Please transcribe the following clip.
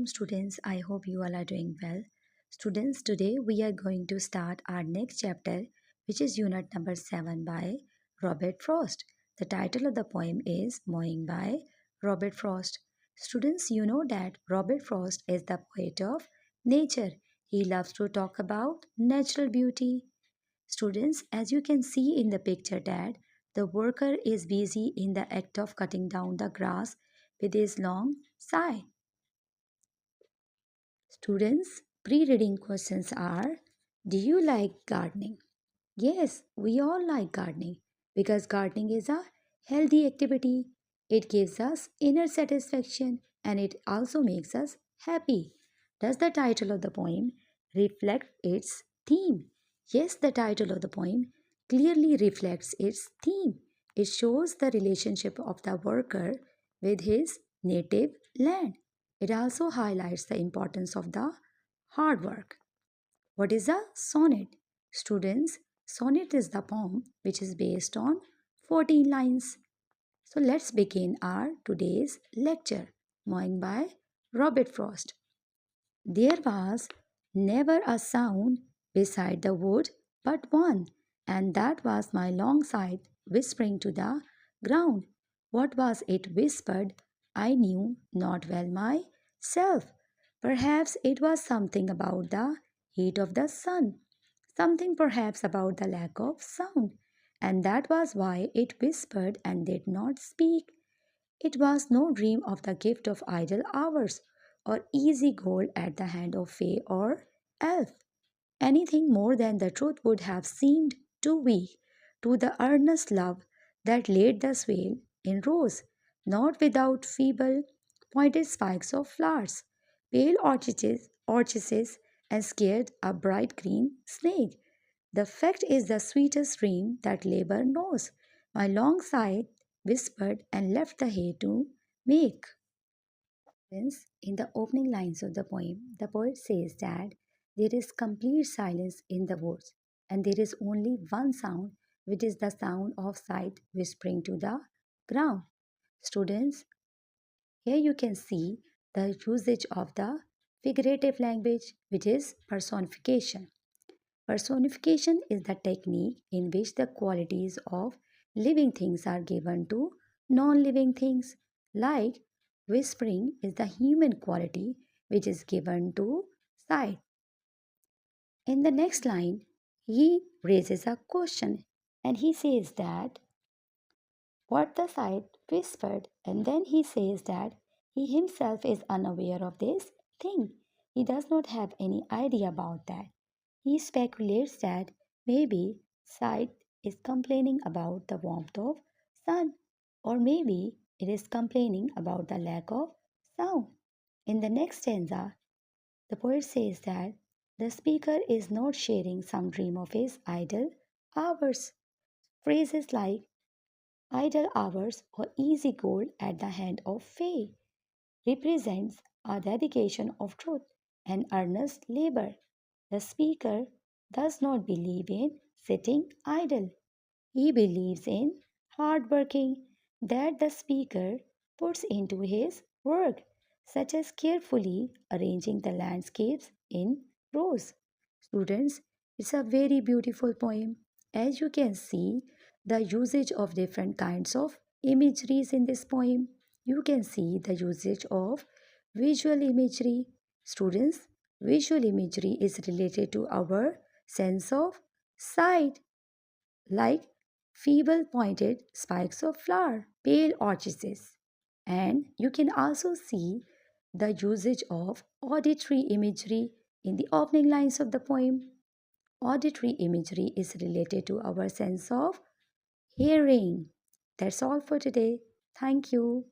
Students, I hope you all are doing well. Students, today we are going to start our next chapter, which is unit number 7 by Robert Frost. The title of the poem is Mowing by Robert Frost. Students, you know that Robert Frost is the poet of nature. He loves to talk about natural beauty. Students, as you can see in the picture that the worker is busy in the act of cutting down the grass with his long scythe. Students, pre reading questions are: do you like gardening? Yes, we all like gardening because gardening is a healthy activity. It gives us inner satisfaction and it also makes us happy. Does the title of the poem reflect its theme? Yes, the title of the poem clearly reflects its theme. It shows the relationship of the worker with his native land. It also highlights the importance of the hard work. What is a sonnet? Students, sonnet is the poem which is based on 14 lines. So let's begin our today's lecture, Mowing by Robert Frost. There was never a sound beside the wood but one, and that was my long scythe whispering to the ground. What was it whispered? I knew not well myself. Perhaps it was something about the heat of the sun, something perhaps about the lack of sound, and that was why it whispered and did not speak. It was no dream of the gift of idle hours or easy gold at the hand of fay or elf. Anything more than the truth would have seemed too weak to the earnest love that laid the swale in rows, not without feeble pointed spikes of flowers, pale orchises, and scared a bright green snake. The fact is the sweetest dream that labor knows. My long sigh whispered and left the hay to make. Hence, in the opening lines of the poem, the poet says that there is complete silence in the woods, and there is only one sound, which is the sound of sight whispering to the ground. Students, here you can see the usage of the figurative language, which is personification. Personification is the technique in which the qualities of living things are given to non living things, like whispering is the human quality which is given to sight. In the next line, he raises a question and he says that what the sight whispered, and then he says that he himself is unaware of this thing. He does not have any idea about that. He speculates that maybe sight is complaining about the warmth of sun, or maybe it is complaining about the lack of sound. In the next stanza, the poet says that the speaker is not sharing some dream of his idle hours. Phrases like idle hours or easy gold at the hand of fay represents a dedication of truth and earnest labor. The speaker does not believe in sitting idle. He believes in hard working that the speaker puts into his work, such as carefully arranging the landscapes in rows. Students, it's a very beautiful poem. As you can see, the usage of different kinds of imageries in this poem. You can see the usage of visual imagery. Students, visual imagery is related to our sense of sight, like feeble pointed spikes of flower, pale orchises. And you can also see the usage of auditory imagery in the opening lines of the poem. Auditory imagery is related to our sense of hearing. That's all for today. Thank you.